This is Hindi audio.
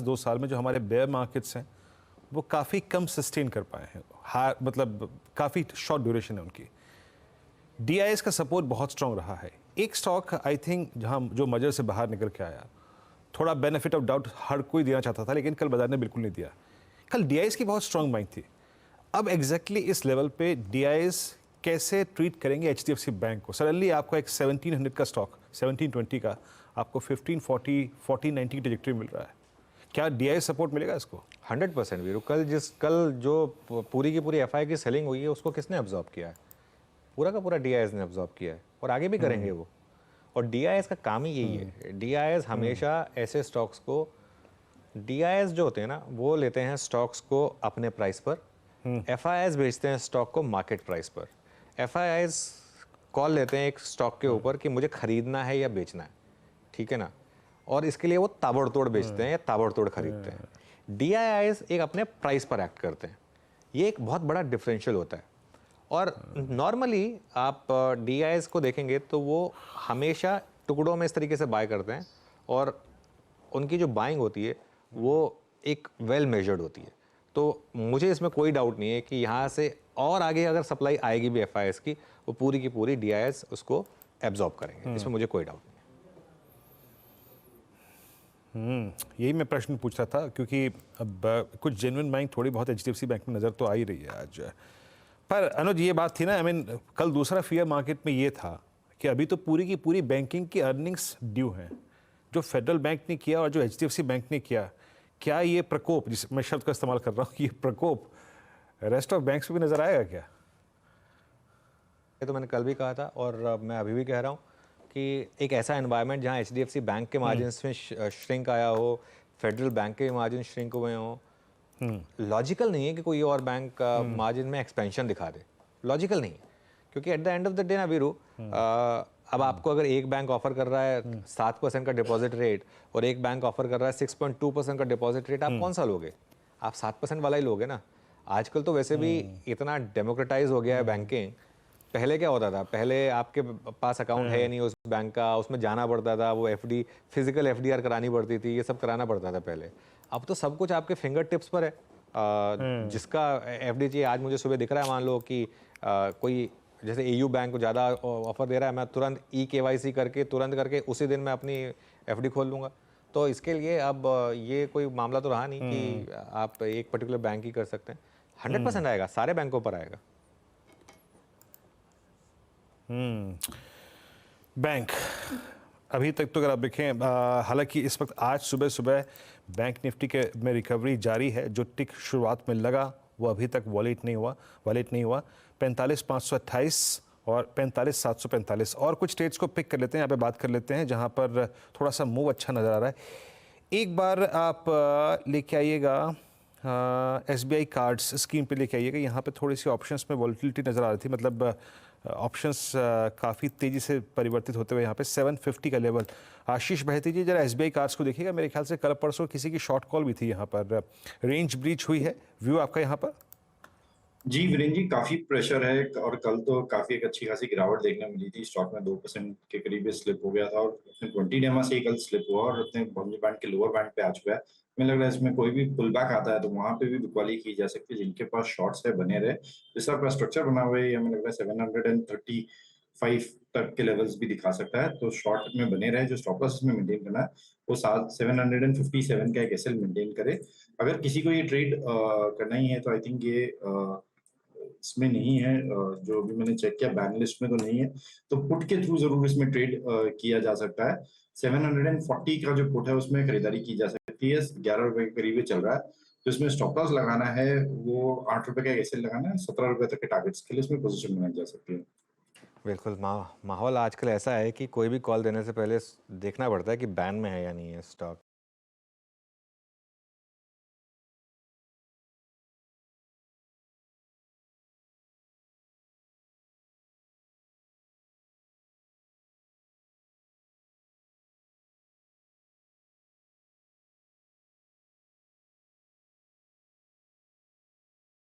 2 साल में जो हमारे बेयर मार्केट्स हैं वो काफ़ी कम सस्टेन कर पाए हैं, मतलब काफ़ी शॉर्ट ड्यूरेशन है उनकी। डीआईएस का सपोर्ट बहुत स्ट्रांग रहा है। एक स्टॉक आई थिंक जहां जो मर्जर से बाहर निकल के आया, थोड़ा बेनिफिट ऑफ डाउट हर कोई देना चाहता था, लेकिन कल बाजार ने बिल्कुल नहीं दिया। कल डीआईएस की बहुत स्ट्रांग बाइंग थी। अब एग्जैक्टली इस लेवल पे डीआईएस कैसे ट्रीट करेंगे एचडीएफसी बैंक को? सडनली आपको एक 1700 का स्टॉक, 1720 का आपको 1540 1490 की ट्रैजेक्टरी मिल रहा है। क्या डीआईएस सपोर्ट मिलेगा इसको? 100% वीरू। कल जो पूरी की पूरी एफआई की सेलिंग हुई है उसको किसने अब्जॉर्ब किया है? पूरा का पूरा डीआईएस ने अब्जॉर्ब किया है और आगे भी करेंगे वो। और डीआईएस का काम ही यही है। डीआईएस हमेशा ऐसे स्टॉक्स को, डीआईएस जो होते हैं ना, वो लेते हैं स्टॉक्स को अपने प्राइस पर, एफआईआईज बेचते हैं स्टॉक को मार्केट प्राइस पर। एफआईआईज कॉल लेते हैं एक स्टॉक के ऊपर कि मुझे खरीदना है या बेचना है, ठीक है ना, और इसके लिए वो ताबड़तोड़ बेचते हैं या ताबड़तोड़ खरीदते हैं। डीआईआईज एक अपने प्राइस पर एक्ट करते हैं। ये एक बहुत बड़ा डिफरेंशियल होता है। और नॉर्मली आप डीआईएस को देखेंगे तो वो हमेशा टुकड़ों में इस तरीके से बाय करते हैं और उनकी जो बाइंग होती है वो एक वेल मेजर्ड होती है। तो मुझे इसमें कोई डाउट नहीं है कि यहाँ से और आगे अगर सप्लाई आएगी भी एफआईएस की, वो पूरी की पूरी डीआईएस उसको एब्जॉर्ब करेंगे। इसमें मुझे कोई डाउट नहीं है। यही मैं प्रश्न पूछ रहा था, क्योंकि अब कुछ जेन्युइन बाइंग थोड़ी बहुत एचडीएफसी बैंक में नज़र तो आ ही रही है आज। पर अनुज, ये बात थी ना, कल दूसरा फियर मार्केट में ये था कि अभी तो पूरी की पूरी बैंकिंग की अर्निंग्स ड्यू हैं। जो फेडरल बैंक ने किया और जो एचडीएफसी बैंक ने किया, क्या ये प्रकोप, जिस मैं शब्द का इस्तेमाल कर रहा हूँ, ये प्रकोप रेस्ट ऑफ बैंक्स में भी नजर आएगा क्या? ये तो मैंने कल भी कहा था और मैं अभी भी कह रहा हूँ कि एक ऐसा एनवायरनमेंट जहाँ एचडीएफसी बैंक के मार्जिन में श्रिंक आया हो, फेडरल बैंक के मार्जिन श्रिंक हुए हो, लॉजिकल नहीं है कि कोई और बैंक मार्जिन में एक्सपेंशन दिखा दे। लॉजिकल नहीं है, क्योंकि at the end of the day ना वीरू, अब आपको अगर एक बैंक ऑफर कर रहा है 7% का डिपॉजिट रेट और एक बैंक ऑफर कर रहा है 6.2% का डिपॉजिट रेट, आप कौन सा लोगे? आप 7% वाला ही लोगे ना। आजकल तो वैसे भी इतना डेमोक्रेटाइज हो गया है बैंकिंग। पहले क्या होता था? पहले आपके पास अकाउंट है या नहीं उस बैंक का, उसमें जाना पड़ता था, वो एफडी, फिजिकल एफडीआर करानी पड़ती थी, ये सब कराना पड़ता था पहले। अब तो सब कुछ आपके फिंगर टिप्स पर है। जिसका एफडी चाहिए, आज मुझे सुबह दिख रहा है, मान लो कि कोई जैसे एयू बैंक को ज़्यादा ऑफर दे रहा है, मैं तुरंत केवाईसी करके तुरंत करके उसी दिन मैं अपनी एफडी खोल लूँगा। तो इसके लिए अब ये कोई मामला तो रहा नहीं कि आप एक पर्टिकुलर बैंक ही कर सकते हैं। 100% आएगा, सारे बैंकों पर आएगा। बैंक अभी तक तो अगर आप देखें, हालांकि इस वक्त आज सुबह सुबह बैंक निफ्टी के में रिकवरी जारी है। जो टिक शुरुआत में लगा वो अभी तक वॉलेट नहीं हुआ। 45,528 और 45,745 और कुछ स्टेट्स को पिक कर लेते हैं, यहाँ पे बात कर लेते हैं जहाँ पर थोड़ा सा मूव अच्छा नज़र आ रहा है। एक बार आप लेके आइएगा एसबीआई कार्ड्स स्कीम पे लेके आइएगा। यहाँ पे थोड़ी सी ऑप्शंस में वॉलिटिलिटी नज़र आ रही थी, मतलब ऑप्शंस काफ़ी तेज़ी से परिवर्तित होते हुए यहाँ पे 750 का लेवल। आशीष बहती जी, जरा एसबीआई कार्ड्स को देखिएगा। मेरे ख्याल से कल परसों किसी की शॉर्ट कॉल भी थी यहाँ पर, रेंज ब्रीच हुई है। व्यू आपका यहाँ पर? जी वीरेंद्र जी, काफी प्रेशर है और कल तो काफी एक अच्छी खासी गिरावट देखने मिली थी। स्टॉक में 2% के करीब स्लिप हो गया था और अपने 20 डेमा से ही कल स्लिप हुआ और अपने बॉम्बे बैंड के लोअर बैंड पे आ चुका है। मुझे लग रहा है इसमें कोई भी पुल बैक आता है तो वहां पे भी बिकवाली की जा सकती है। जिनके पास शॉर्ट्स है बने रहे। इस तरह का स्ट्रक्चर बना हुआ है, हमें लग रहा है 735 तक के लेवल्स भी दिखा सकता है। तो शॉर्ट में बने रहे, जो स्टॉप लॉस में मेंटेन करना है वो 757 का एक एसएल मेंटेन करे। अगर किसी को ये ट्रेड करना ही है तो आई थिंक ये इसमें नहीं है, जो भी मैंने चेक किया बैन लिस्ट में तो नहीं है, तो पुट के थ्रू जरूर इसमें ट्रेड किया जा सकता है। 740 का जो पुट है उसमें खरीदारी की जा सकती है। 11 रुपए के करीब चल रहा है, तो इसमें स्टॉप लॉस लगाना है वो 8 रुपए का एसएल लगाना है। 17 रुपए तक के टारगेट्स के लिए इसमें पोजीशन बनाई जा सकती है। बिल्कुल। माहौल आजकल ऐसा है कि कोई भी कॉल देने से पहले देखना पड़ता है कि बैन में है या नहीं है स्टॉक।